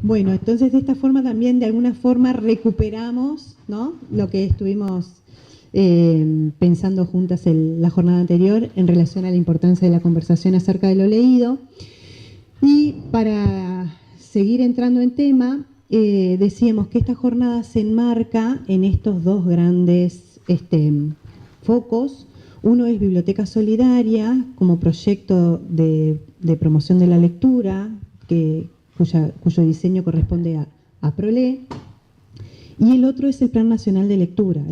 Bueno, entonces de esta forma también de alguna forma recuperamos, ¿no?, lo que estuvimos pensando juntas la jornada anterior en relación a la importancia de la conversación acerca de lo leído. Y para seguir entrando en tema, decíamos que esta jornada se enmarca en estos dos grandes focos. Uno es Biblioteca Solidaria como proyecto de promoción de la lectura, cuyo diseño corresponde a PROLE, y el otro es el Plan Nacional de Lectura.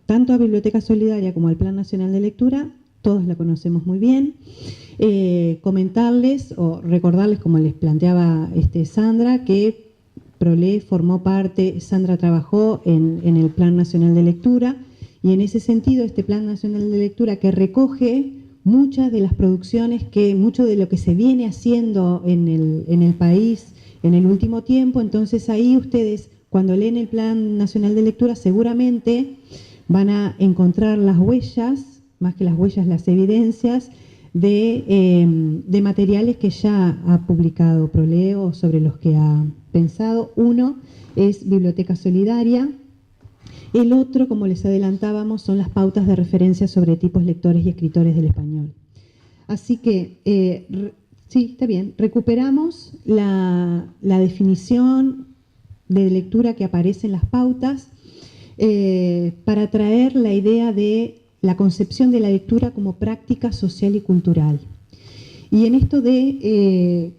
Tanto a Biblioteca Solidaria como al Plan Nacional de Lectura, todos la conocemos muy bien. Comentarles o recordarles, como les planteaba Sandra, que PROLE formó parte, Sandra trabajó en el Plan Nacional de Lectura, y en ese sentido este Plan Nacional de Lectura, que recoge muchas de las producciones, mucho de lo que se viene haciendo en el país en el último tiempo. Entonces ahí ustedes, cuando leen el Plan Nacional de Lectura, seguramente van a encontrar las huellas, más que las huellas, las evidencias de materiales que ya ha publicado PROLE o sobre los que ha pensado. Uno es Biblioteca Solidaria. El otro, como les adelantábamos, son las pautas de referencia sobre tipos lectores y escritores del español. Así que, sí, está bien, recuperamos la definición de lectura que aparece en las pautas para traer la idea de la concepción de la lectura como práctica social y cultural. Y en esto de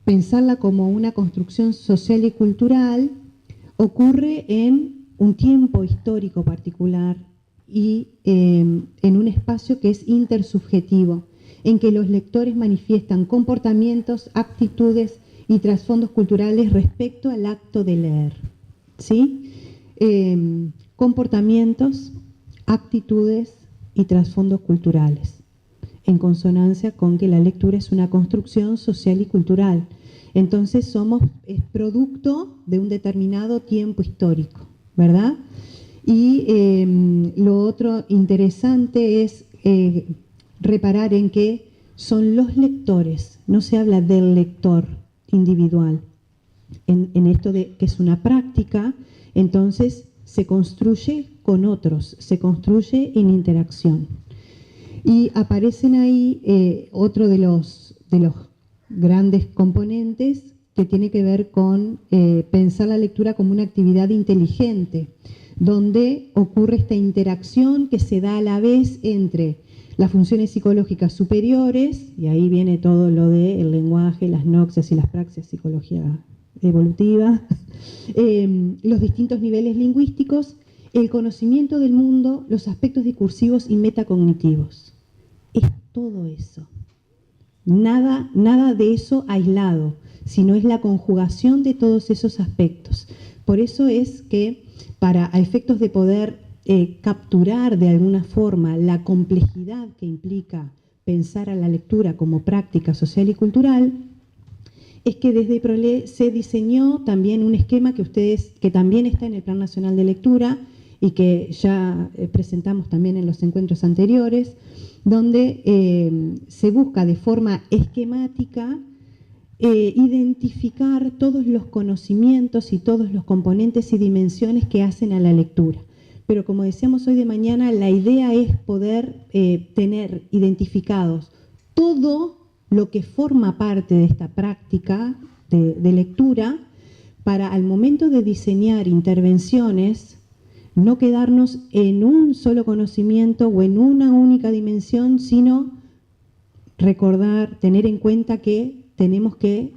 pensarla como una construcción social y cultural, ocurre en un tiempo histórico particular y en un espacio que es intersubjetivo, en que los lectores manifiestan comportamientos, actitudes y trasfondos culturales respecto al acto de leer. ¿Sí? Comportamientos, actitudes y trasfondos culturales, en consonancia con que la lectura es una construcción social y cultural. Entonces es producto de un determinado tiempo histórico, ¿verdad? Y lo otro interesante es reparar en que son los lectores, no se habla del lector individual. En esto de que es una práctica, entonces se construye con otros, se construye en interacción. Y aparecen ahí otro de los grandes componentes que tiene que ver con pensar la lectura como una actividad inteligente, donde ocurre esta interacción que se da a la vez entre las funciones psicológicas superiores, y ahí viene todo lo del lenguaje, las noxias y las praxias, psicología evolutiva, los distintos niveles lingüísticos, el conocimiento del mundo, los aspectos discursivos y metacognitivos. Es todo eso. Nada de eso aislado, sino es la conjugación de todos esos aspectos. Por eso es que, a efectos de poder capturar de alguna forma la complejidad que implica pensar a la lectura como práctica social y cultural, es que desde PROLE se diseñó también un esquema que también está en el Plan Nacional de Lectura y que ya presentamos también en los encuentros anteriores, donde se busca de forma esquemática identificar todos los conocimientos y todos los componentes y dimensiones que hacen a la lectura. Pero como decíamos hoy de mañana, la idea es poder tener identificados todo lo que forma parte de esta práctica de lectura, para al momento de diseñar intervenciones no quedarnos en un solo conocimiento o en una única dimensión, sino recordar, tener en cuenta que tenemos que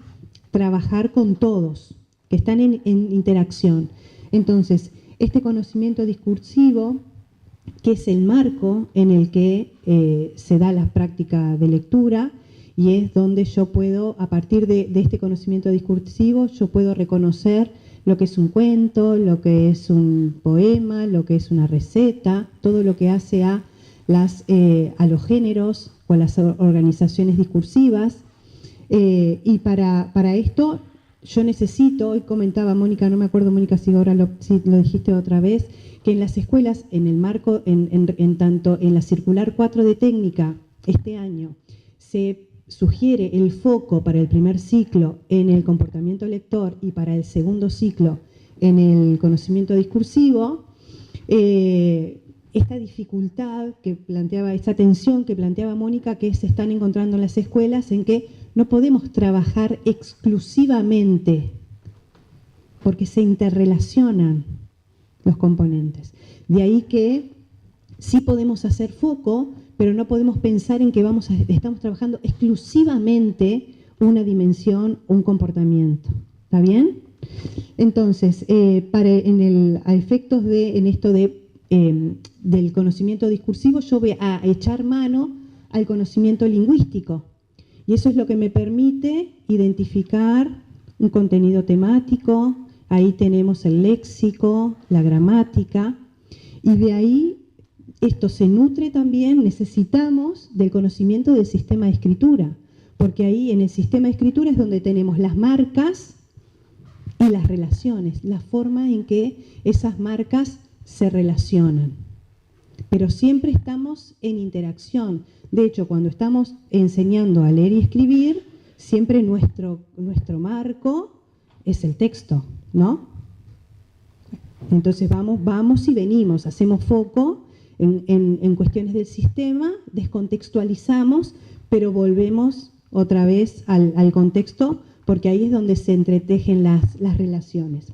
trabajar con todos, que están en interacción. Entonces, este conocimiento discursivo, que es el marco en el que se da la práctica de lectura, y es donde yo puedo, a partir de este conocimiento discursivo, yo puedo reconocer lo que es un cuento, lo que es un poema, lo que es una receta, todo lo que hace a los géneros o a las organizaciones discursivas. Y para esto yo necesito, hoy comentaba Mónica, no me acuerdo Mónica si ahora si lo dijiste otra vez, que en las escuelas, en el marco, en tanto en la circular 4 de técnica, este año, sugiere el foco para el primer ciclo en el comportamiento lector y para el segundo ciclo en el conocimiento discursivo, esta dificultad que planteaba, esta tensión que planteaba Mónica, que se están encontrando en las escuelas, en que no podemos trabajar exclusivamente porque se interrelacionan los componentes. De ahí que sí podemos hacer foco, pero no podemos pensar en que estamos trabajando exclusivamente una dimensión, un comportamiento. ¿Está bien? Entonces, a efectos del conocimiento discursivo, yo voy a echar mano al conocimiento lingüístico. Y eso es lo que me permite identificar un contenido temático. Ahí tenemos el léxico, la gramática, y de ahí esto se nutre también, necesitamos del conocimiento del sistema de escritura, porque ahí en el sistema de escritura es donde tenemos las marcas y las relaciones, la forma en que esas marcas se relacionan. Pero siempre estamos en interacción. De hecho, cuando estamos enseñando a leer y escribir, siempre nuestro marco es el texto, ¿no? Entonces vamos y venimos, hacemos foco en cuestiones del sistema, descontextualizamos, pero volvemos otra vez al contexto, porque ahí es donde se entretejen las relaciones.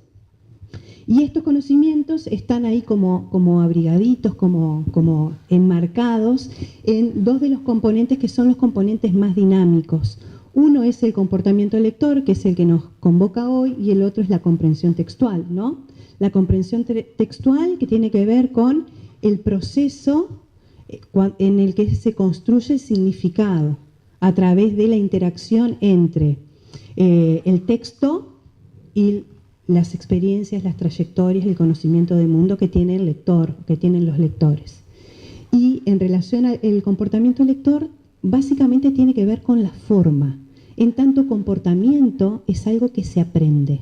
Y estos conocimientos están ahí como abrigaditos, como enmarcados en dos de los componentes que son los componentes más dinámicos. Uno es el comportamiento lector, que es el que nos convoca hoy, y el otro es la comprensión textual, ¿no? La comprensión textual, que tiene que ver con el proceso en el que se construye el significado a través de la interacción entre el texto y las experiencias, las trayectorias, el conocimiento del mundo que tiene el lector, que tienen los lectores. Y en relación al comportamiento lector, básicamente tiene que ver con la forma. En tanto, comportamiento es algo que se aprende.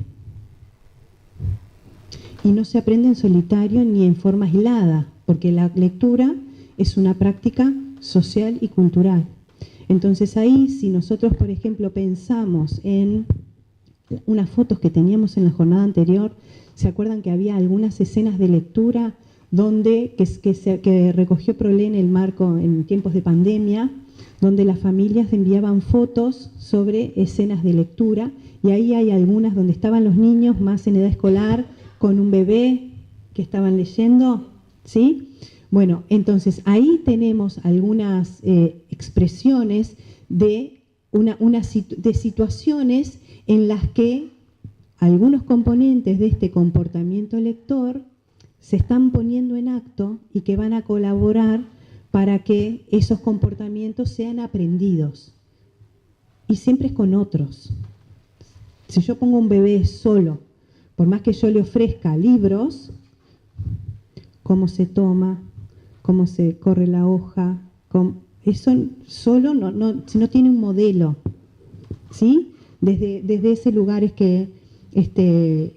Y no se aprende en solitario ni en forma aislada, porque la lectura es una práctica social y cultural. Entonces ahí, si nosotros, por ejemplo, pensamos en unas fotos que teníamos en la jornada anterior, ¿se acuerdan que había algunas escenas de lectura que recogió Prolé en el marco en tiempos de pandemia, donde las familias enviaban fotos sobre escenas de lectura, y ahí hay algunas donde estaban los niños más en edad escolar con un bebé que estaban leyendo, ¿sí? Bueno, entonces ahí tenemos algunas expresiones de situaciones en las que algunos componentes de este comportamiento lector se están poniendo en acto y que van a colaborar para que esos comportamientos sean aprendidos. Y siempre es con otros. Si yo pongo un bebé solo, por más que yo le ofrezca libros, cómo se toma, cómo se corre la hoja, eso solo si no tiene un modelo, ¿sí? Desde ese lugar es que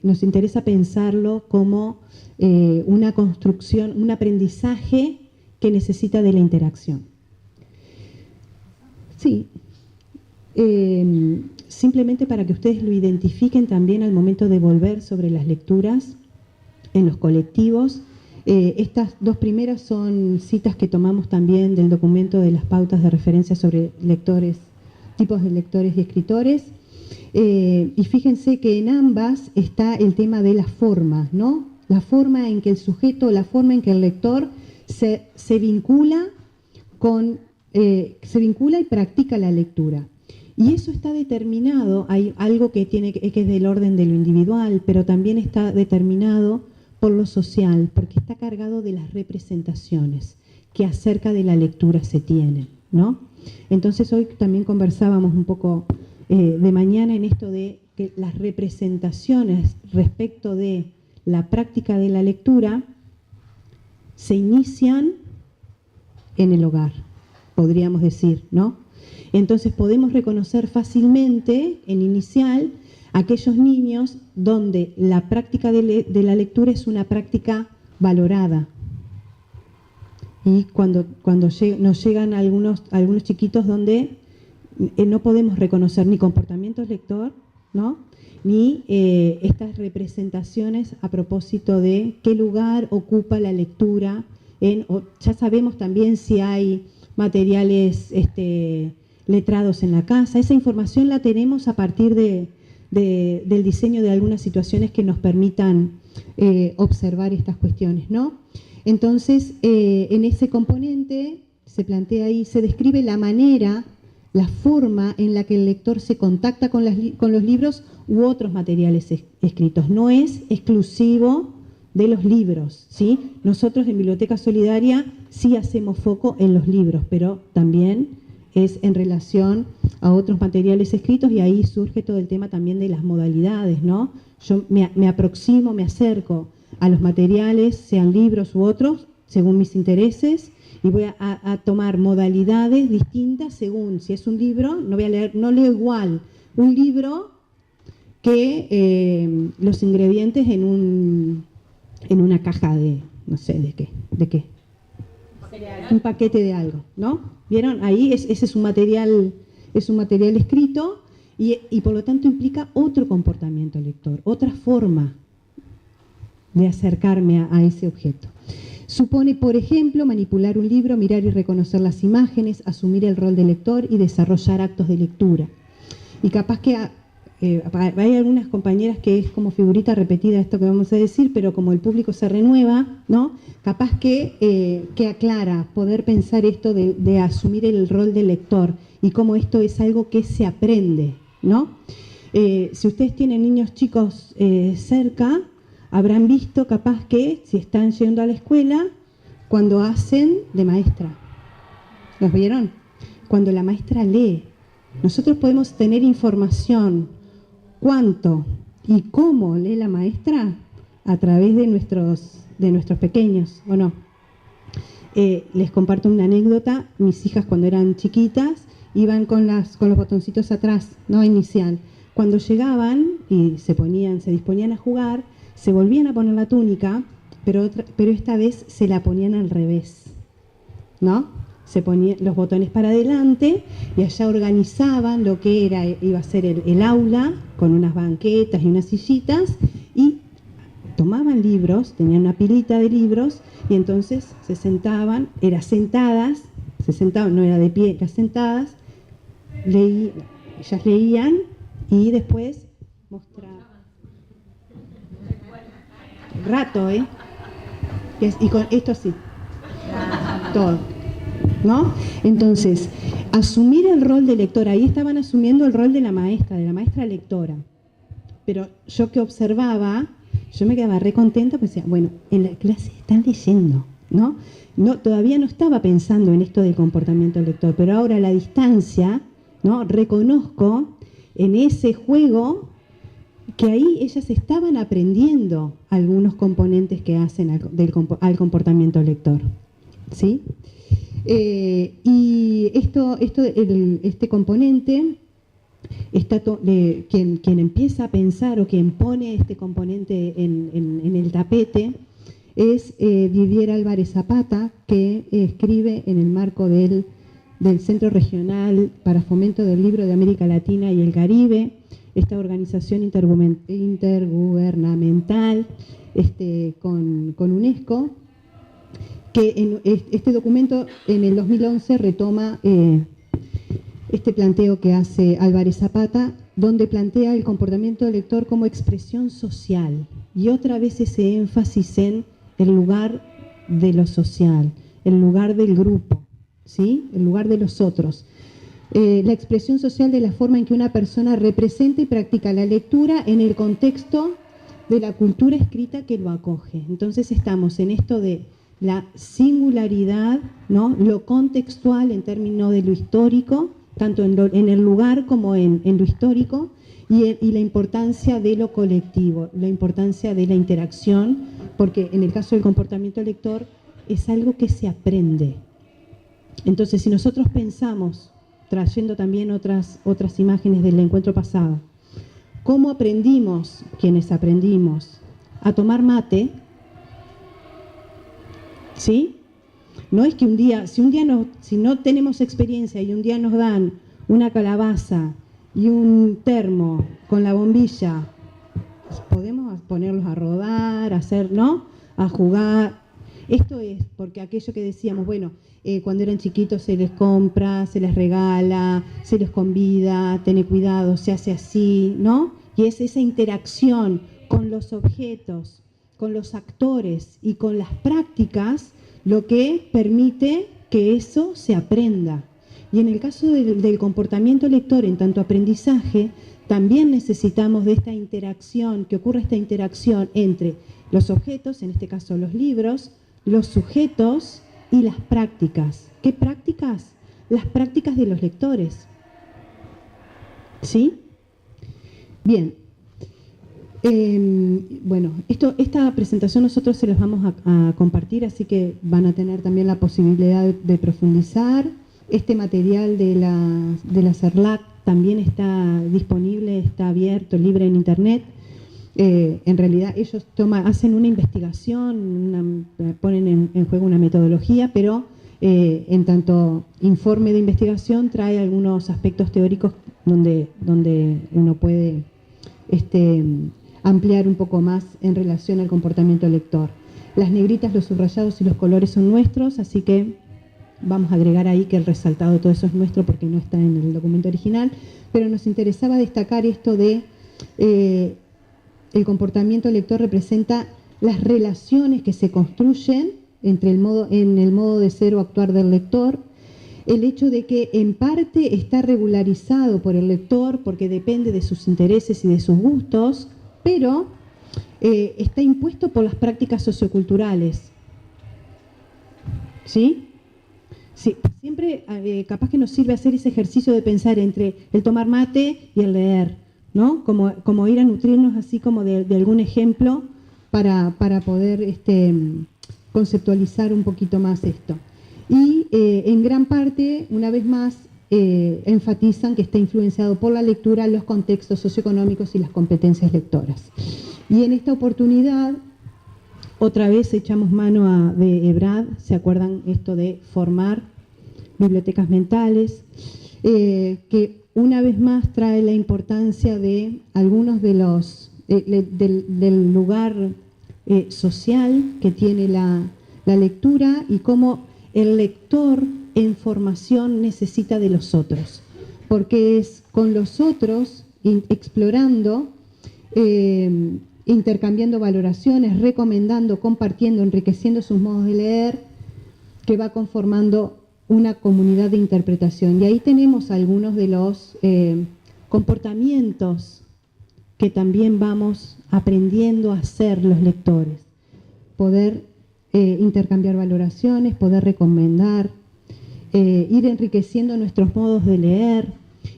nos interesa pensarlo como una construcción, un aprendizaje que necesita de la interacción. Sí. Simplemente para que ustedes lo identifiquen también al momento de volver sobre las lecturas en los colectivos. Estas dos primeras son citas que tomamos también del documento de las pautas de referencia sobre lectores, tipos de lectores y escritores. Y fíjense que en ambas está el tema de la forma, ¿no? La forma en que el sujeto, la forma en que el lector se vincula y practica la lectura. Y eso está determinado, hay algo que es del orden de lo individual, pero también está determinado por lo social, porque está cargado de las representaciones que acerca de la lectura se tienen, ¿no? Entonces hoy también conversábamos un poco de mañana en esto de que las representaciones respecto de la práctica de la lectura se inician en el hogar, podríamos decir, ¿no? Entonces podemos reconocer fácilmente, en inicial, aquellos niños donde la práctica de la lectura es una práctica valorada. Y cuando nos llegan algunos chiquitos donde no podemos reconocer ni comportamiento lector, ¿no? Ni estas representaciones a propósito de qué lugar ocupa la lectura. Ya sabemos también si hay materiales letrados en la casa. Esa información la tenemos a partir del diseño de algunas situaciones que nos permitan observar estas cuestiones, ¿no? Entonces, en ese componente se plantea ahí, se describe la manera, la forma en la que el lector se contacta con los libros u otros materiales escritos. No es exclusivo de los libros, ¿sí? Nosotros en Biblioteca Solidaria sí hacemos foco en los libros, pero también es en relación a otros materiales escritos, y ahí surge todo el tema también de las modalidades, ¿no? Yo me aproximo, me acerco a los materiales, sean libros u otros, según mis intereses, y voy a tomar modalidades distintas según si es un libro. No leo igual un libro que los ingredientes en una caja de, no sé, ¿de qué? Un paquete de algo, ¿no? ¿Vieron? Ahí ese es un material escrito y por lo tanto implica otro comportamiento lector, otra forma de acercarme a ese objeto. Supone, por ejemplo, manipular un libro, mirar y reconocer las imágenes, asumir el rol de lector y desarrollar actos de lectura. Y capaz que hay algunas compañeras que es como figurita repetida esto que vamos a decir, pero como el público se renueva, ¿no? Capaz que aclara poder pensar esto de asumir el rol de lector y cómo esto es algo que se aprende, ¿no? Si ustedes tienen niños chicos cerca, habrán visto capaz que si están yendo a la escuela, cuando hacen de maestra. ¿Los vieron? Cuando la maestra lee. Nosotros podemos tener información cuánto y cómo lee la maestra a través de nuestros pequeños, ¿o no? Les comparto una anécdota. Mis hijas cuando eran chiquitas iban con los botoncitos atrás, ¿no? Inicial. Cuando llegaban y se disponían a jugar, se volvían a poner la túnica, pero esta vez se la ponían al revés, ¿no? Se ponían los botones para adelante y allá organizaban lo que iba a ser el aula, con unas banquetas y unas sillitas, y tomaban libros, tenían una pilita de libros, y entonces se sentaban, no era de pie, eran sentadas, ellas leían y después mostraban. Rato, ¿eh? Y con esto sí. Todo. ¿No? Entonces, asumir el rol de lectora. Ahí estaban asumiendo el rol de la maestra lectora. Pero yo que observaba, yo me quedaba re contenta, porque decía, bueno, en la clase están leyendo, ¿no? Todavía no estaba pensando en esto del comportamiento lector, pero ahora a la distancia, ¿no? Reconozco en ese juego que ahí ellas estaban aprendiendo algunos componentes que hacen al comportamiento lector, ¿sí? Y este componente, quien empieza a pensar o quien pone este componente en el tapete es Didier Álvarez Zapata, que escribe en el marco del Centro Regional para Fomento del Libro de América Latina y el Caribe, esta organización intergubernamental con UNESCO, que este documento en el 2011 retoma este planteo que hace Álvarez Zapata, donde plantea el comportamiento del lector como expresión social, y otra vez ese énfasis en el lugar de lo social, el lugar del grupo, ¿sí? El lugar de los otros. La expresión social de la forma en que una persona representa y practica la lectura en el contexto de la cultura escrita que lo acoge. Entonces estamos en esto de la singularidad, ¿no? Lo contextual en términos de lo histórico, tanto en el lugar como en lo histórico, y la importancia de lo colectivo, la importancia de la interacción, porque en el caso del comportamiento lector es algo que se aprende. Entonces, si nosotros pensamos, trayendo también otras imágenes del encuentro pasado, ¿cómo aprendimos, quienes aprendimos, a tomar mate? ¿Sí? No es que si no tenemos experiencia y un día nos dan una calabaza y un termo con la bombilla, podemos ponerlos a rodar, a hacer, ¿no? A jugar. Esto es porque aquello que decíamos, bueno, cuando eran chiquitos se les compra, se les regala, se les convida, tener cuidado, se hace así, ¿no? Y es esa interacción con los objetos, con los actores y con las prácticas lo que permite que eso se aprenda. Y en el caso del comportamiento lector en tanto aprendizaje, también necesitamos de esta interacción, que ocurra esta interacción entre los objetos, en este caso los libros, los sujetos y las prácticas. ¿Qué prácticas? Las prácticas de los lectores. ¿Sí? Bien. Bueno, esta presentación nosotros se las vamos a compartir, así que van a tener también la posibilidad de profundizar. Este material de la CERLAC también está disponible, está abierto, libre en internet. En realidad ellos hacen una investigación, ponen en juego una metodología, pero en tanto informe de investigación trae algunos aspectos teóricos donde uno puede ampliar un poco más en relación al comportamiento lector. Las negritas, los subrayados y los colores son nuestros, así que vamos a agregar ahí que el resaltado de todo eso es nuestro porque no está en el documento original, pero nos interesaba destacar esto de el comportamiento lector representa las relaciones que se construyen en el modo de ser o actuar del lector, el hecho de que en parte está regularizado por el lector porque depende de sus intereses y de sus gustos, pero está impuesto por las prácticas socioculturales. ¿Sí? Sí, siempre capaz que nos sirve hacer ese ejercicio de pensar entre el tomar mate y el leer, ¿no? Como ir a nutrirnos así como de algún ejemplo para poder conceptualizar un poquito más esto. Y en gran parte, una vez más, enfatizan que está influenciado por la lectura, los contextos socioeconómicos y las competencias lectoras. Y en esta oportunidad, otra vez echamos mano de EBRAD, ¿se acuerdan esto de formar bibliotecas mentales? Que una vez más trae la importancia de algunos de los, del lugar social que tiene la lectura y cómo el lector en formación necesita de los otros, porque es con los otros, explorando, intercambiando valoraciones, recomendando, compartiendo, enriqueciendo sus modos de leer, que va conformando una comunidad de interpretación. Y ahí tenemos algunos de los comportamientos que también vamos aprendiendo a hacer los lectores. Poder intercambiar valoraciones, poder recomendar, ir enriqueciendo nuestros modos de leer.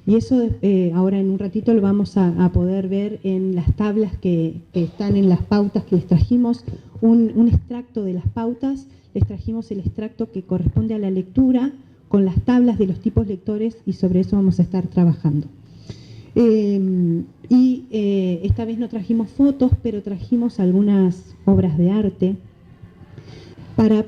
Y eso ahora en un ratito lo vamos a poder ver en las tablas que están en las pautas que les trajimos, un extracto de las pautas, les trajimos el extracto que corresponde a la lectura con las tablas de los tipos lectores y sobre eso vamos a estar trabajando. Esta vez no trajimos fotos, pero trajimos algunas obras de arte para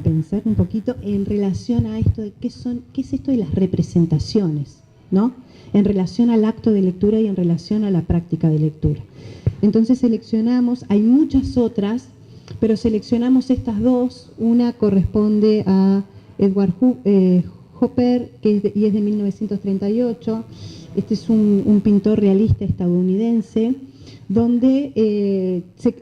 pensar un poquito en relación a esto de qué es esto de las representaciones, ¿no? En relación al acto de lectura y en relación a la práctica de lectura. Entonces seleccionamos, hay muchas otras, pero seleccionamos estas dos. Una corresponde a Edward Hopper, y es de 1938. Este es un pintor realista estadounidense, donde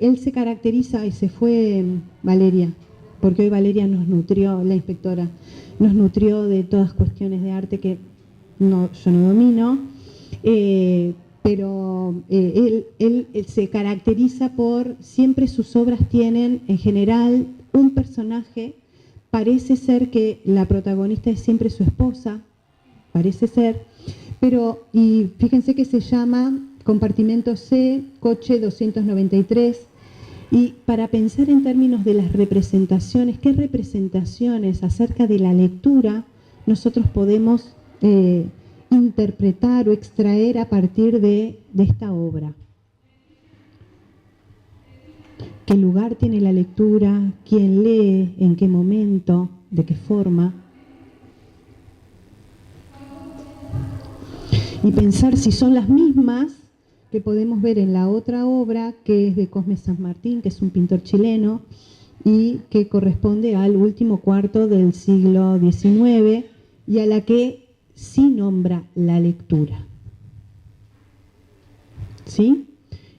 él se caracteriza, y se fue Valeria, porque hoy Valeria nos nutrió, la inspectora, nos nutrió de todas cuestiones de arte que yo no domino, pero él se caracteriza por, siempre sus obras tienen en general un personaje, parece ser que la protagonista es siempre su esposa, parece ser, pero, y fíjense que se llama Compartimento C, coche 293, y para pensar en términos de las representaciones, ¿qué representaciones acerca de la lectura nosotros podemos interpretar o extraer a partir de esta obra? ¿Qué lugar tiene la lectura? ¿Quién lee? ¿En qué momento? ¿De qué forma? y pensar si son las mismas que podemos ver en la otra obra, que es de Cosme San Martín, que es un pintor chileno, y que corresponde al último cuarto del siglo XIX, y a la que sí nombra la lectura. ¿Sí?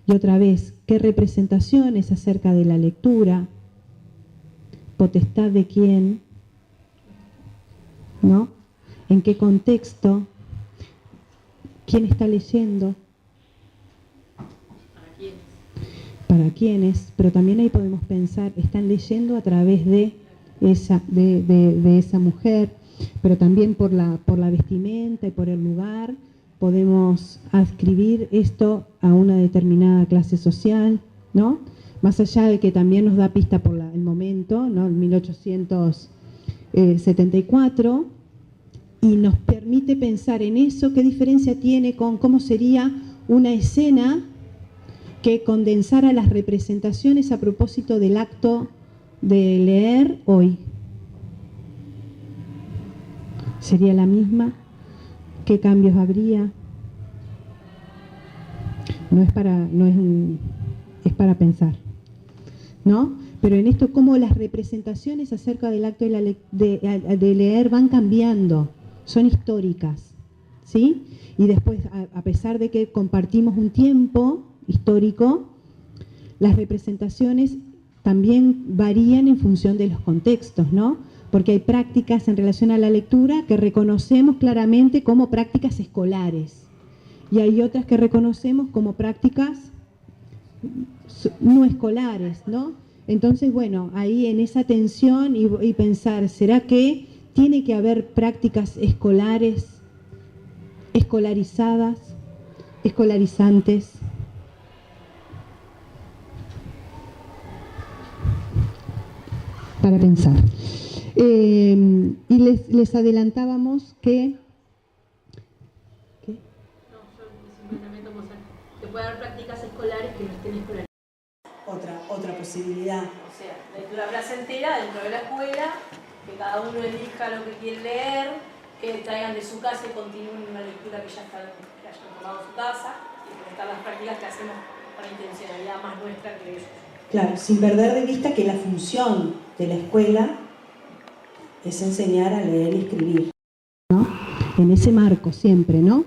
Y otra vez, ¿qué representaciones acerca de la lectura? ¿Potestad de quién? ¿No? ¿En qué contexto? ¿Quién está leyendo? ¿Para quiénes? Pero también ahí podemos pensar, están leyendo a través de esa mujer, pero también por la vestimenta y por el lugar. Podemos adscribir esto a una determinada clase social, ¿no? Más allá de que también nos da pista por el momento, ¿no? En 1874, y nos permite pensar en eso, qué diferencia tiene con cómo sería una escena que condensara las representaciones a propósito del acto de leer hoy. ¿Sería la misma? ¿Qué cambios habría? Es para pensar, ¿no? Pero en esto, cómo las representaciones acerca del acto de leer van cambiando, son históricas, ¿sí? Y después, a pesar de que compartimos un tiempo histórico, las representaciones también varían en función de los contextos, ¿no? Porque hay prácticas en relación a la lectura que reconocemos claramente como prácticas escolares, y hay otras que reconocemos como prácticas no escolares, ¿no? Entonces, bueno, ahí en esa tensión y pensar, ¿será que tiene que haber prácticas escolares, escolarizadas, escolarizantes? Para pensar. Y les adelantábamos que... ¿Qué? No, yo simplemente como que puede haber prácticas escolares que no estén escolarizadas. Otra posibilidad. O sea, lectura placentera dentro de la escuela, que cada uno elija lo que quiere leer, que traigan de su casa y continúen una lectura que ya hayan tomado en su casa, y están las prácticas que hacemos para intencionalidad más nuestra que ellos. Claro, sin perder de vista que la función de la escuela es enseñar a leer y escribir, ¿no? En ese marco siempre, ¿no?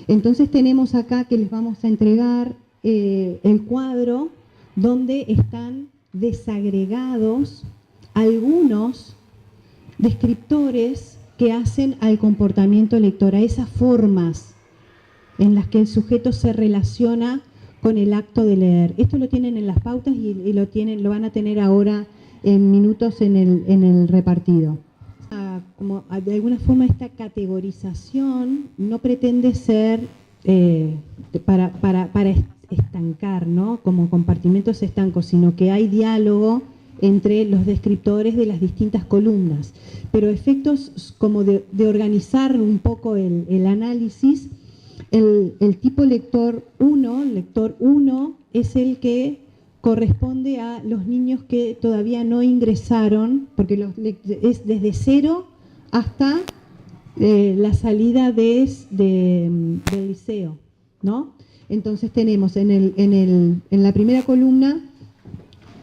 Entonces tenemos acá que les vamos a entregar el cuadro donde están desagregados algunos descriptores que hacen al comportamiento lector, a esas formas en las que el sujeto se relaciona con el acto de leer. Esto lo tienen en las pautas y lo van a tener ahora en minutos en el repartido. Como de alguna forma esta categorización no pretende ser para estancar, ¿no? Como compartimentos estancos, sino que hay diálogo entre los descriptores de las distintas columnas. Pero efectos como de organizar un poco el análisis, el tipo lector 1 es el que corresponde a los niños que todavía no ingresaron, porque es desde 0 hasta la salida del liceo, ¿no? Entonces tenemos en la primera columna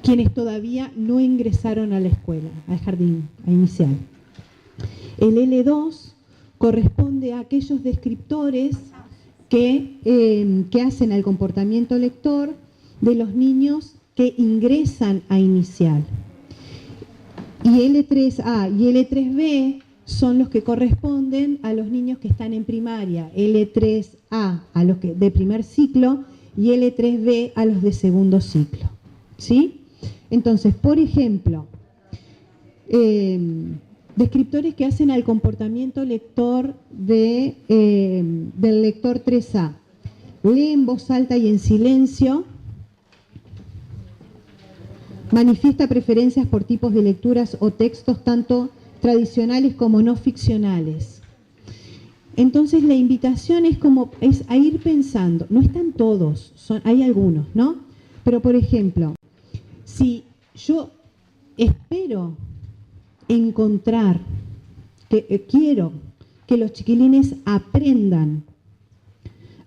quienes todavía no ingresaron a la escuela, al jardín, a inicial. El L2 corresponde a aquellos descriptores que hacen al comportamiento lector de los niños que ingresan a inicial. Y L3A y L3B son los que corresponden a los niños que están en primaria, L3A a los de primer ciclo y L3B a los de segundo ciclo, ¿sí? Entonces, por ejemplo, descriptores que hacen al comportamiento lector del lector 3A. Lee en voz alta y en silencio. Manifiesta preferencias por tipos de lecturas o textos tanto tradicionales como no ficcionales. Entonces la invitación es a ir pensando, no están todos, hay algunos, ¿no? Pero por ejemplo, si yo espero encontrar, quiero que los chiquilines aprendan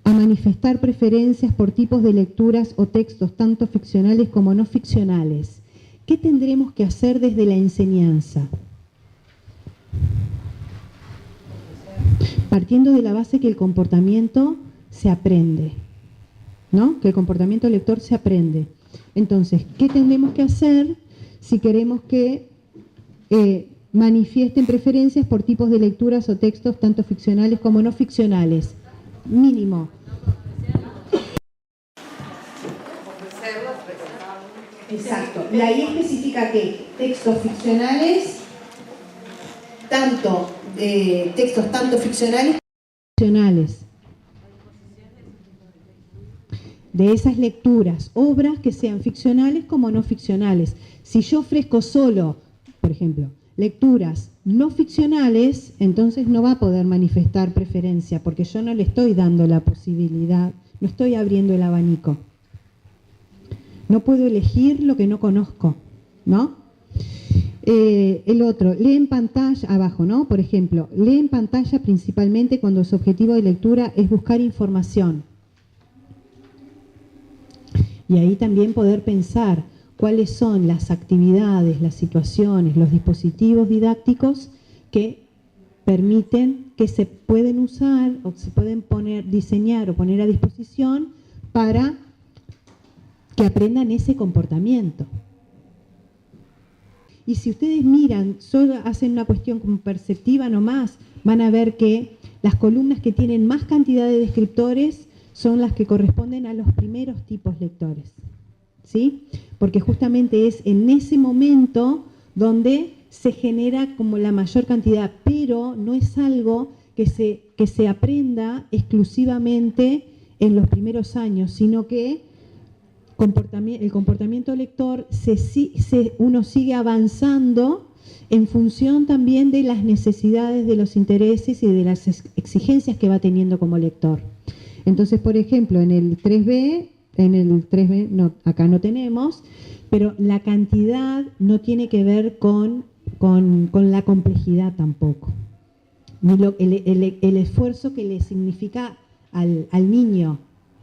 a manifestar preferencias por tipos de lecturas o textos tanto ficcionales como no ficcionales. ¿Qué tendremos que hacer desde la enseñanza? Partiendo de la base que el comportamiento se aprende, ¿no? Que el comportamiento lector se aprende. Entonces, ¿qué tendremos que hacer si queremos que manifiesten preferencias por tipos de lecturas o textos tanto ficcionales como no ficcionales? Mínimo. Exacto. La ley especifica que textos ficcionales, textos tanto ficcionales como ficcionales. De esas lecturas, obras que sean ficcionales como no ficcionales. Si yo ofrezco solo, por ejemplo, lecturas no ficcionales, entonces no va a poder manifestar preferencia, porque yo no le estoy dando la posibilidad, no estoy abriendo el abanico. No puedo elegir lo que no conozco, ¿no? El otro, lee en pantalla, abajo, ¿no? Por ejemplo, lee en pantalla principalmente cuando su objetivo de lectura es buscar información. Y ahí también poder pensar cuáles son las actividades, las situaciones, los dispositivos didácticos que permiten, que se pueden usar o se pueden diseñar o poner a disposición para que aprendan ese comportamiento. Y si ustedes miran, solo hacen una cuestión como perceptiva nomás, van a ver que las columnas que tienen más cantidad de descriptores son las que corresponden a los primeros tipos lectores, ¿sí? Porque justamente es en ese momento donde se genera como la mayor cantidad, pero no es algo que se aprenda exclusivamente en los primeros años, sino que el comportamiento lector uno sigue avanzando en función también de las necesidades, de los intereses y de las exigencias que va teniendo como lector. Entonces, por ejemplo, en el 3B, no, acá no tenemos, pero la cantidad no tiene que ver con la complejidad tampoco, ni el esfuerzo que le significa al niño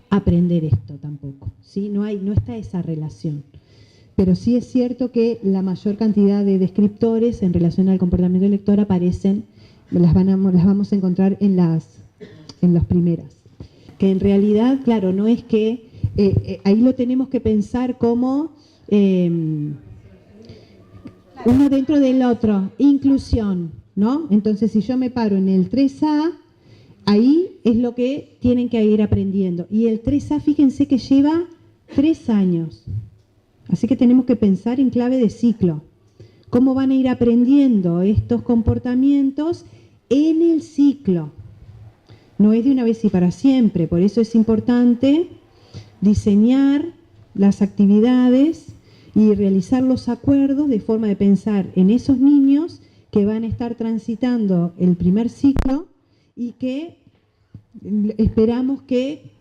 aprender esto tampoco, ¿sí? No está esa relación. Pero sí es cierto que la mayor cantidad de descriptores en relación al comportamiento lector aparecen, las vamos a encontrar en las primeras. Que en realidad, claro, no es que, ahí lo tenemos que pensar como uno dentro del otro, inclusión, ¿no? Entonces, si yo me paro en el 3A, ahí es lo que tienen que ir aprendiendo. Y el 3A, fíjense que lleva 3 años. Así que tenemos que pensar en clave de ciclo. ¿Cómo van a ir aprendiendo estos comportamientos en el ciclo? No es de una vez y para siempre. Por eso es importante diseñar las actividades y realizar los acuerdos de forma de pensar en esos niños que van a estar transitando el primer ciclo y que esperamos que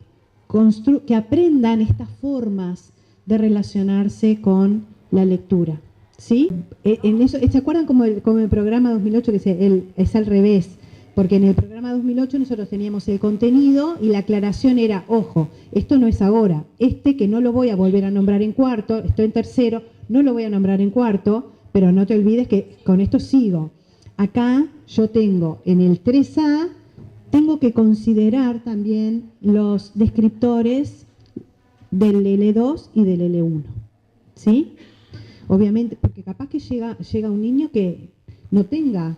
aprendan estas formas de relacionarse con la lectura, ¿sí? En eso, ¿se acuerdan como el programa 2008 que es al revés? Porque en el programa 2008 nosotros teníamos el contenido y la aclaración era, ojo, esto no es ahora, que no lo voy a volver a nombrar en cuarto, estoy en tercero, no lo voy a nombrar en cuarto, pero no te olvides que con esto sigo. Acá yo tengo en el 3A, tengo que considerar también los descriptores del L2 y del L1, ¿sí? Obviamente, porque capaz que llega un niño que no tenga,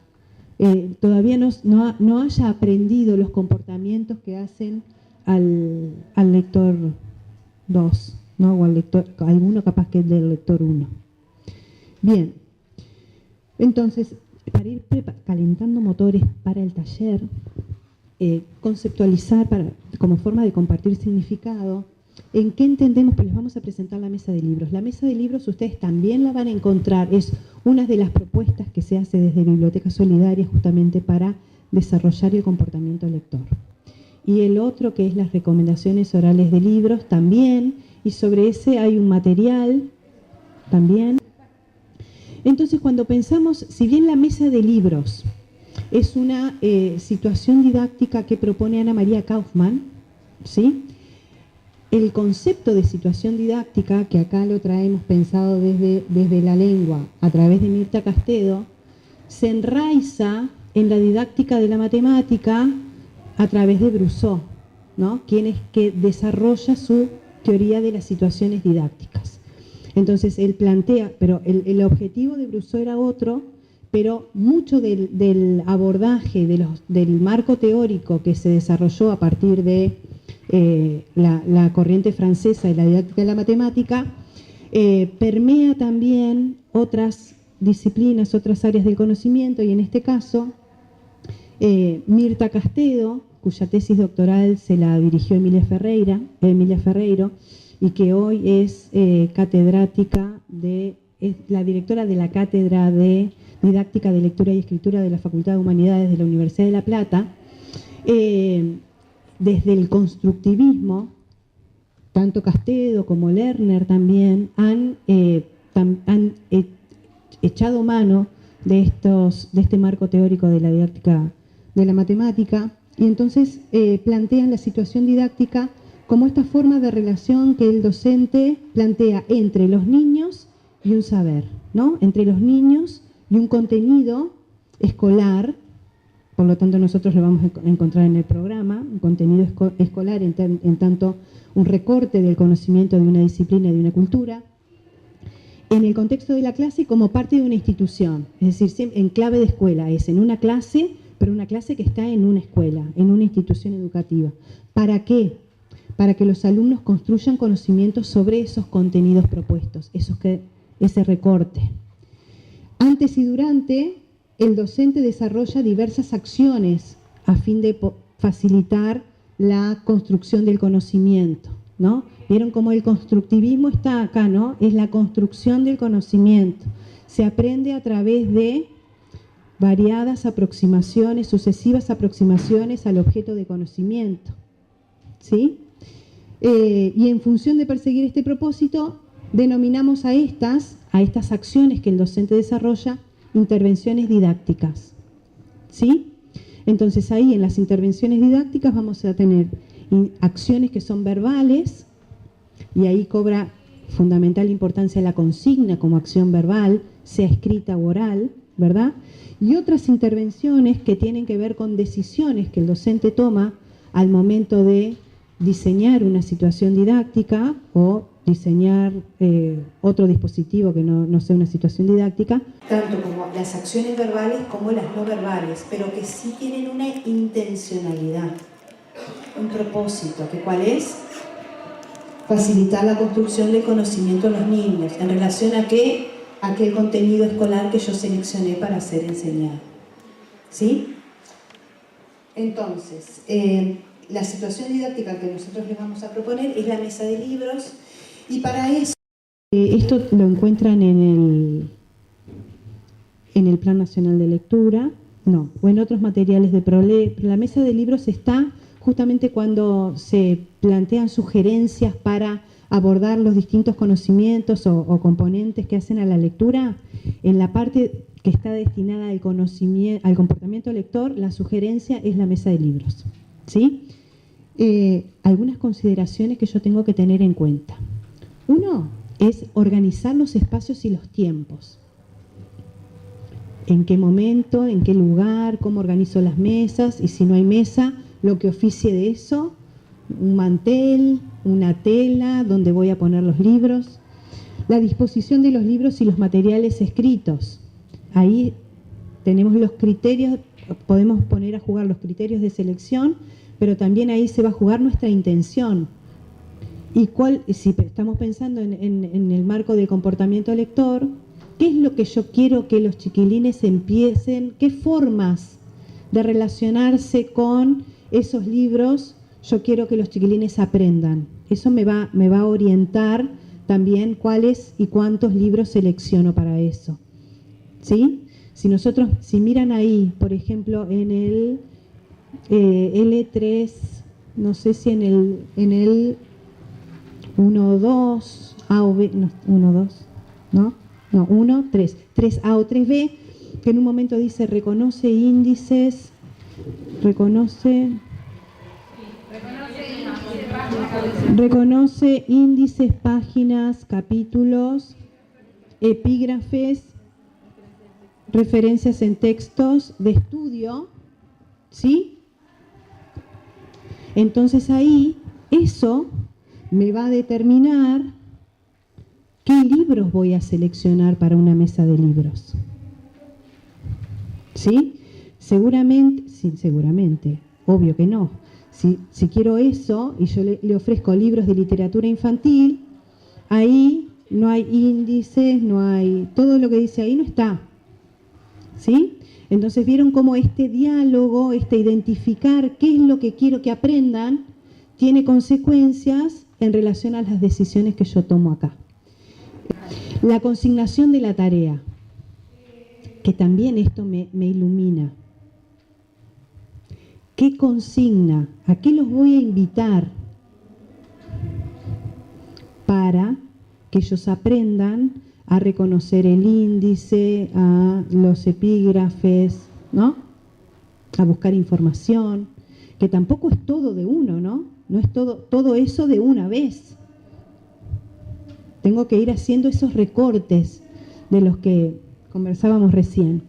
todavía no haya aprendido los comportamientos que hacen al lector 2, ¿no? O al lector, alguno capaz que es del lector 1. Bien, entonces, para ir calentando motores para el taller, conceptualizar como forma de compartir significado, ¿en qué entendemos? Pues les vamos a presentar la mesa de libros. La mesa de libros ustedes también la van a encontrar, es una de las propuestas que se hace desde Biblioteca Solidaria justamente para desarrollar el comportamiento lector. Y el otro que es las recomendaciones orales de libros también, y sobre ese hay un material también. Entonces, cuando pensamos, si bien la mesa de libros es una situación didáctica que propone Ana María Kaufman, ¿sí? El concepto de situación didáctica, que acá lo traemos pensado desde la lengua a través de Mirta Castedo, se enraiza en la didáctica de la matemática a través de Brousseau, ¿no? Quien es que desarrolla su teoría de las situaciones didácticas. Entonces, él plantea, pero el objetivo de Brousseau era otro, pero mucho del abordaje del marco teórico que se desarrolló a partir de la corriente francesa de la didáctica de la matemática, permea también otras disciplinas, otras áreas del conocimiento, y en este caso, Mirta Castedo, cuya tesis doctoral se la dirigió Emilia Ferreiro, y que hoy es catedrática es la directora de la Cátedra de Didáctica de Lectura y Escritura de la Facultad de Humanidades de la Universidad de La Plata. Desde el constructivismo, tanto Castedo como Lerner también han echado mano de este marco teórico de la didáctica de la matemática, y entonces plantean la situación didáctica como esta forma de relación que el docente plantea entre los niños y un saber, ¿no? Entre los niños y un contenido escolar. Por lo tanto, nosotros lo vamos a encontrar en el programa, un contenido escolar en tanto un recorte del conocimiento de una disciplina y de una cultura, en el contexto de la clase como parte de una institución, es decir, en clave de escuela, es en una clase, pero una clase que está en una escuela, en una institución educativa. ¿Para qué? Para que los alumnos construyan conocimientos sobre esos contenidos propuestos, ese recorte. Antes y durante, el docente desarrolla diversas acciones a fin de facilitar la construcción del conocimiento, ¿no? Vieron cómo el constructivismo está acá, ¿no? Es la construcción del conocimiento. Se aprende a través de variadas aproximaciones, sucesivas aproximaciones al objeto de conocimiento, ¿sí? Y en función de perseguir este propósito, denominamos a estas acciones que el docente desarrolla intervenciones didácticas, ¿sí? Entonces ahí en las intervenciones didácticas vamos a tener acciones que son verbales, y ahí cobra fundamental importancia la consigna como acción verbal, sea escrita o oral, ¿verdad? Y otras intervenciones que tienen que ver con decisiones que el docente toma al momento de diseñar una situación didáctica o diseñar otro dispositivo que no sea una situación didáctica. Tanto como las acciones verbales como las no verbales, pero que sí tienen una intencionalidad, un propósito, que ¿cuál es? Facilitar la construcción del conocimiento en los niños, en relación a aquel contenido escolar que yo seleccioné para ser enseñado. ¿Sí? Entonces, la situación didáctica que nosotros les vamos a proponer es la mesa de libros, y para eso, esto lo encuentran en el Plan Nacional de Lectura, o en otros materiales de PROLE. La mesa de libros está justamente cuando se plantean sugerencias para abordar los distintos conocimientos o componentes que hacen a la lectura. En la parte que está destinada al comportamiento lector, la sugerencia es la mesa de libros, ¿sí? Algunas consideraciones que yo tengo que tener en cuenta. Uno es organizar los espacios y los tiempos. ¿En qué momento, en qué lugar, cómo organizo las mesas? Y si no hay mesa, lo que oficie de eso, un mantel, una tela, donde voy a poner los libros. La disposición de los libros y los materiales escritos. Ahí tenemos los criterios, podemos poner a jugar los criterios de selección, pero también ahí se va a jugar nuestra intención. Y si estamos pensando en el marco del comportamiento lector, ¿qué es lo que yo quiero que los chiquilines empiecen? ¿Qué formas de relacionarse con esos libros yo quiero que los chiquilines aprendan? Eso me va a orientar también cuáles y cuántos libros selecciono para eso, ¿sí? Si miran ahí, por ejemplo, en el L3, no sé si en el 1 o 2, A o B, no, 1 o 2, ¿no? No, 1, 3, 3A o 3B, que en un momento dice reconoce índices, reconoce Reconoce índices, páginas, capítulos, epígrafes, referencias en textos de estudio, ¿sí? Entonces ahí, eso me va a determinar qué libros voy a seleccionar para una mesa de libros. ¿Sí? Seguramente, sí, seguramente, obvio que no. Si quiero eso y yo le ofrezco libros de literatura infantil, ahí no hay índices, no hay, todo lo que dice ahí no está. ¿Sí? Entonces vieron cómo este diálogo, este identificar qué es lo que quiero que aprendan, tiene consecuencias en relación a las decisiones que yo tomo acá. La consignación de la tarea, que también esto me ilumina. ¿Qué consigna? ¿A qué los voy a invitar? Para que ellos aprendan a reconocer el índice, a los epígrafes, ¿no? A buscar información, que tampoco es todo de uno, ¿no? No es todo eso de una vez. Tengo que ir haciendo esos recortes de los que conversábamos recién.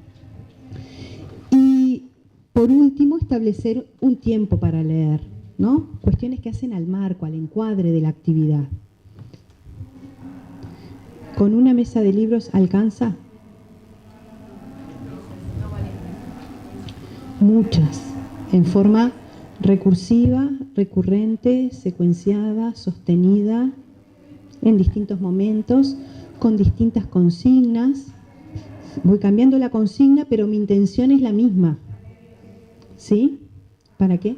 Y por último, establecer un tiempo para leer, ¿no? Cuestiones que hacen al marco, al encuadre de la actividad. ¿Con una mesa de libros alcanza? Muchas, en forma recursiva, recurrente, secuenciada, sostenida, en distintos momentos, con distintas consignas. Voy cambiando la consigna, pero mi intención es la misma. ¿Sí? ¿Para qué?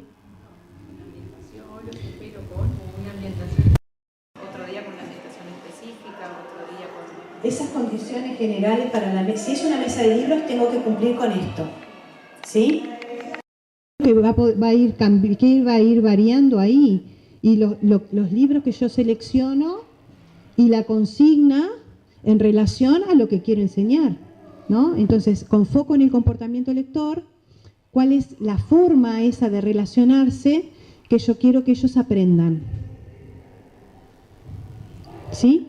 Esas condiciones generales para la mesa. Si es una mesa de libros, tengo que cumplir con esto. ¿Sí? Que va a ir variando ahí. Y los libros que yo selecciono y la consigna en relación a lo que quiero enseñar, ¿no? Entonces, con foco en el comportamiento lector, ¿cuál es la forma esa de relacionarse que yo quiero que ellos aprendan? ¿Sí?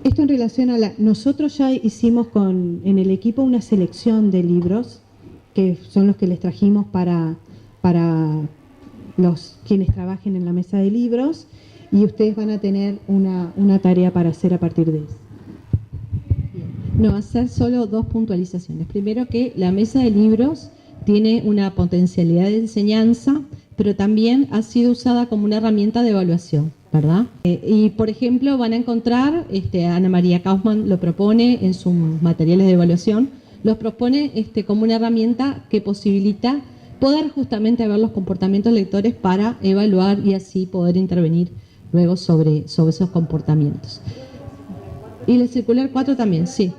Esto en relación a nosotros ya hicimos en el equipo una selección de libros, que son los que les trajimos para quienes trabajen en la mesa de libros, y ustedes van a tener una tarea para hacer a partir de eso. No, hacer solo dos puntualizaciones. Primero, que la mesa de libros tiene una potencialidad de enseñanza, pero también ha sido usada como una herramienta de evaluación, ¿verdad? Y, por ejemplo, van a encontrar, Ana María Kaufman lo propone en sus materiales de evaluación, los propone como una herramienta que posibilita poder justamente ver los comportamientos lectores para evaluar y así poder intervenir luego sobre esos comportamientos. Y la circular 4 también, sí.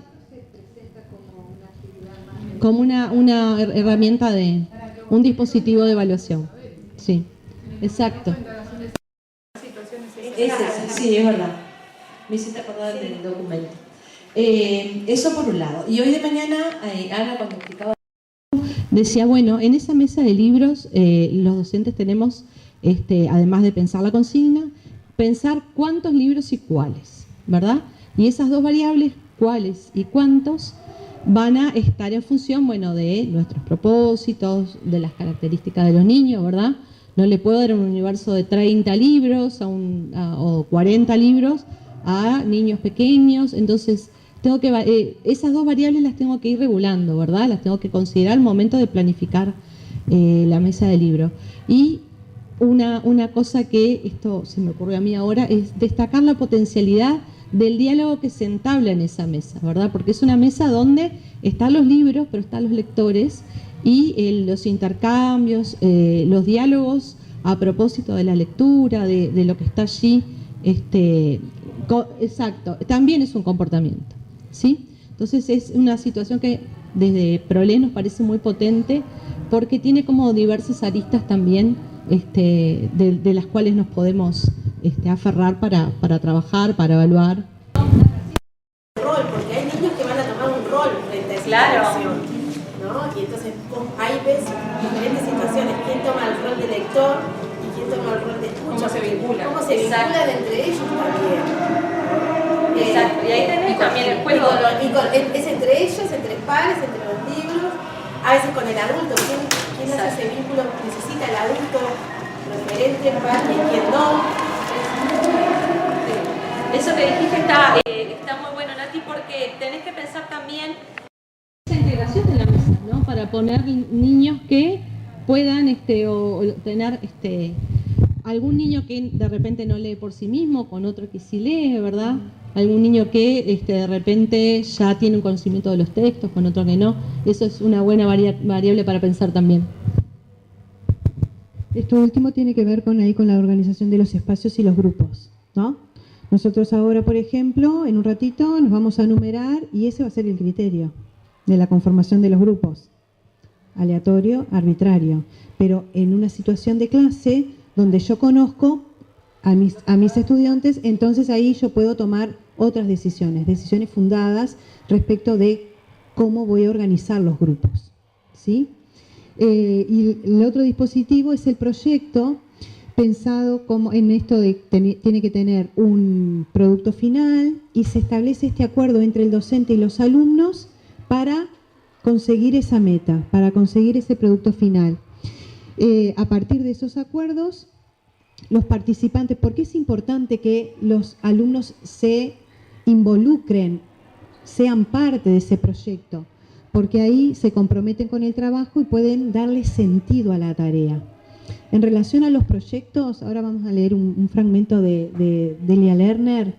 Como una herramienta un dispositivo de evaluación. Sí, exacto. Sí, es verdad. Me hiciste acordar del documento. Eso por un lado. Y hoy de mañana, Ana, cuando explicaba, decía, bueno, en esa mesa de libros, los docentes tenemos, además de pensar la consigna, pensar cuántos libros y cuáles, ¿verdad? Y esas dos variables, cuáles y cuántos, van a estar en función, bueno, de nuestros propósitos, de las características de los niños, ¿verdad? No le puedo dar un universo de 30 libros o 40 libros a niños pequeños, entonces tengo que esas dos variables las tengo que ir regulando, ¿verdad? Las tengo que considerar al momento de planificar la mesa de libro. Y una cosa que, esto se me ocurrió a mí ahora, es destacar la potencialidad del diálogo que se entabla en esa mesa, ¿verdad? Porque es una mesa donde están los libros, pero están los lectores y los intercambios, los diálogos a propósito de la lectura, de lo que está allí, exacto, también es un comportamiento, ¿sí? Entonces es una situación que desde ProLé nos parece muy potente porque tiene como diversas aristas también de las cuales nos podemos aferrar para trabajar, para evaluar. Rol, porque hay niños que van a tomar un rol frente a esa situación, ¿no? Y entonces ahí ves diferentes situaciones, quién toma el rol de lector y quién toma el rol de escucha. vinculan entre ellos también. Exacto, y ahí tenés también el juego. Es entre ellos, entre pares, entre los libros, a veces con el adulto. ¿Quién hace ese vínculo? Necesita el adulto referente para y quién no. Eso que dijiste está muy bueno, Nati, porque tenés que pensar también esa integración en la mesa, ¿no? Para poner niños que puedan o tener algún niño que de repente no lee por sí mismo, con otro que sí lee, ¿verdad? Algún niño que de repente ya tiene un conocimiento de los textos, con otro que no. Eso es una buena variable para pensar también. Esto último tiene que ver con la organización de los espacios y los grupos, ¿no? Nosotros ahora, por ejemplo, en un ratito nos vamos a numerar y ese va a ser el criterio de la conformación de los grupos. Aleatorio, arbitrario. Pero en una situación de clase donde yo conozco a mis estudiantes, entonces ahí yo puedo tomar otras decisiones fundadas respecto de cómo voy a organizar los grupos, ¿sí? Y el otro dispositivo es el proyecto, pensado como en esto de tiene que tener un producto final y se establece este acuerdo entre el docente y los alumnos para conseguir esa meta, para conseguir ese producto final. A partir de esos acuerdos, los participantes, ¿por qué es importante que los alumnos se involucren, sean parte de ese proyecto? Porque ahí se comprometen con el trabajo y pueden darle sentido a la tarea. En relación a los proyectos, ahora vamos a leer un fragmento de Delia Lerner.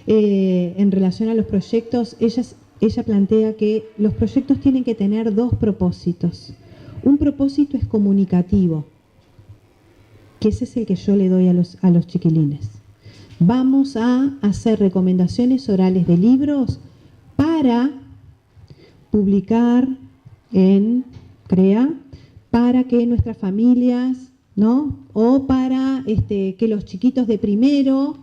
En relación a los proyectos, ella plantea que los proyectos tienen que tener dos propósitos. Un propósito es comunicativo, que ese es el que yo le doy a los chiquilines. Vamos a hacer recomendaciones orales de libros para publicar en CREA, para que nuestras familias, ¿no? O para que los chiquitos de primero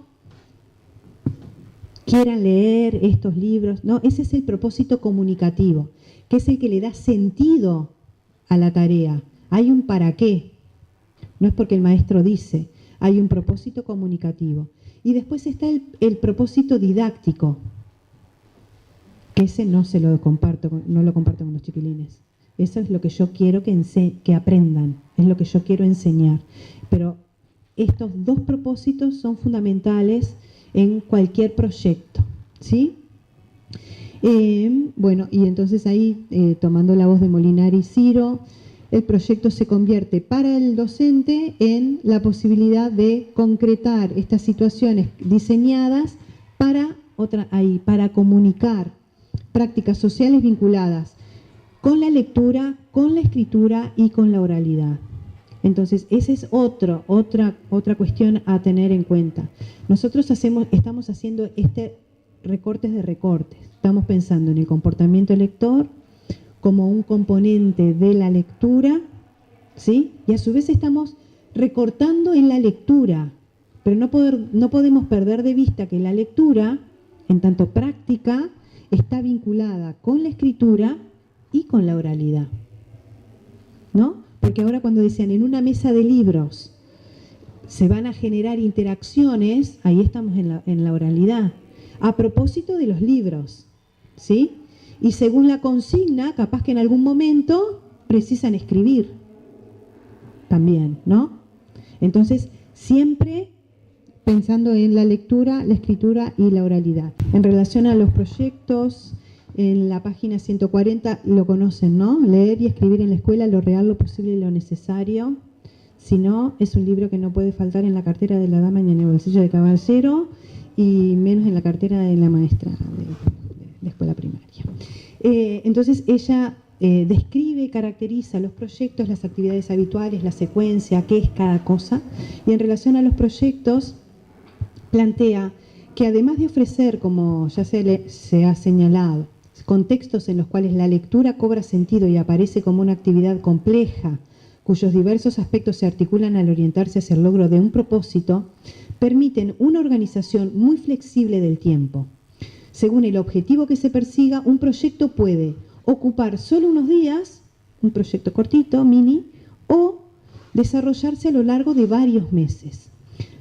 quieran leer estos libros, ¿no? Ese es el propósito comunicativo, que es el que le da sentido a la tarea. Hay un para qué. No es porque el maestro dice, hay un propósito comunicativo. Y después está el propósito didáctico, que ese no lo comparto con los chiquilines. Eso es lo que yo quiero que aprendan, es lo que yo quiero enseñar. Pero estos dos propósitos son fundamentales en cualquier proyecto, ¿sí? Bueno, y entonces ahí, tomando la voz de Molinari y Ciro, el proyecto se convierte para el docente en la posibilidad de concretar estas situaciones diseñadas para comunicar prácticas sociales vinculadas con la lectura, con la escritura y con la oralidad. Entonces, esa es otra cuestión a tener en cuenta. Nosotros estamos haciendo recortes de recortes. Estamos pensando en el comportamiento lector como un componente de la lectura, ¿sí? Y a su vez estamos recortando en la lectura, pero no podemos perder de vista que la lectura, en tanto práctica, está vinculada con la escritura y con la oralidad, ¿no? Porque ahora cuando decían en una mesa de libros se van a generar interacciones, ahí estamos en la oralidad, a propósito de los libros, ¿sí? Y según la consigna, capaz que en algún momento precisan escribir también, ¿no? Entonces, siempre pensando en la lectura, la escritura y la oralidad. En relación a los proyectos, en la página 140 lo conocen, ¿no? Leer y escribir en la escuela lo real, lo posible y lo necesario. Si no, es un libro que no puede faltar en la cartera de la dama ni en el bolsillo de caballero y menos en la cartera de la maestra de escuela primaria. Entonces ella describe, caracteriza los proyectos, las actividades habituales, la secuencia, qué es cada cosa, y en relación a los proyectos plantea que además de ofrecer, como ya se ha señalado, contextos en los cuales la lectura cobra sentido y aparece como una actividad compleja, cuyos diversos aspectos se articulan al orientarse hacia el logro de un propósito, permiten una organización muy flexible del tiempo. Según el objetivo que se persiga, un proyecto puede ocupar solo unos días, un proyecto cortito, mini, o desarrollarse a lo largo de varios meses.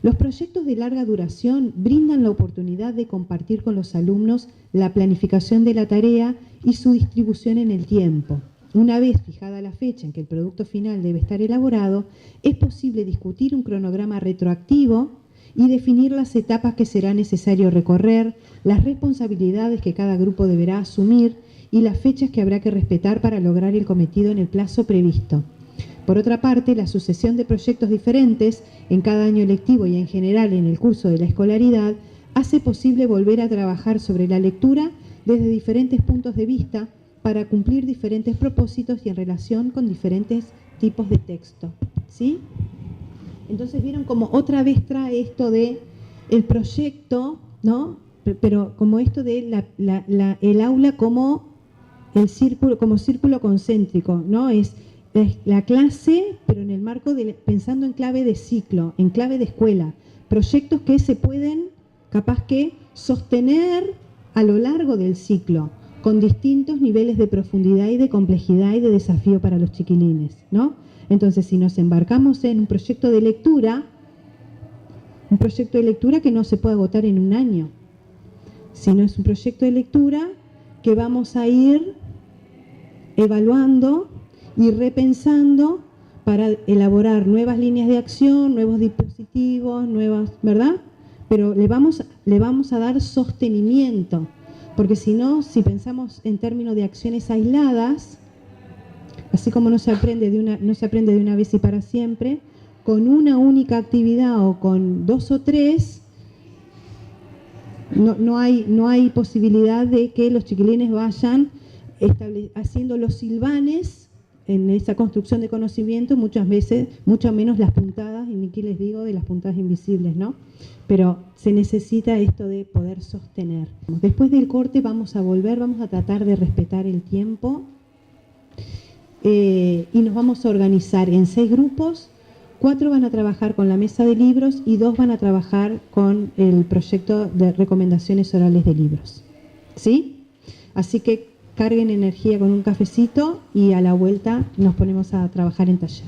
Los proyectos de larga duración brindan la oportunidad de compartir con los alumnos la planificación de la tarea y su distribución en el tiempo. Una vez fijada la fecha en que el producto final debe estar elaborado, es posible discutir un cronograma retroactivo y definir las etapas que será necesario recorrer, las responsabilidades que cada grupo deberá asumir y las fechas que habrá que respetar para lograr el cometido en el plazo previsto. Por otra parte, la sucesión de proyectos diferentes en cada año lectivo y en general en el curso de la escolaridad hace posible volver a trabajar sobre la lectura desde diferentes puntos de vista para cumplir diferentes propósitos y en relación con diferentes tipos de texto. ¿Sí? Entonces vieron como otra vez trae esto de el proyecto, ¿no? Pero como esto de el aula como el círculo, como círculo concéntrico, ¿no? Es la clase, pero en el marco de, pensando en clave de ciclo, en clave de escuela, proyectos que se pueden, capaz que, sostener a lo largo del ciclo, con distintos niveles de profundidad y de complejidad y de desafío para los chiquilines, ¿no? Entonces, si nos embarcamos en un proyecto de lectura que no se puede agotar en un año, sino es un proyecto de lectura que vamos a ir evaluando y repensando para elaborar nuevas líneas de acción, nuevos dispositivos, nuevas, ¿verdad? Pero le vamos a dar sostenimiento, porque si no, si pensamos en términos de acciones aisladas, así como no se aprende de una vez y para siempre, con una única actividad o con 2 o 3, no hay posibilidad de que los chiquilines vayan haciendo los silvanes en esa construcción de conocimiento, muchas veces, mucho menos las puntadas, y ni qué les digo de las puntadas invisibles, ¿no? Pero se necesita esto de poder sostener. Después del corte vamos a volver, vamos a tratar de respetar el tiempo y nos vamos a organizar en 6 grupos. 4 van a trabajar con la mesa de libros y 2 van a trabajar con el proyecto de recomendaciones orales de libros. ¿Sí? Así que carguen energía con un cafecito y a la vuelta nos ponemos a trabajar en taller.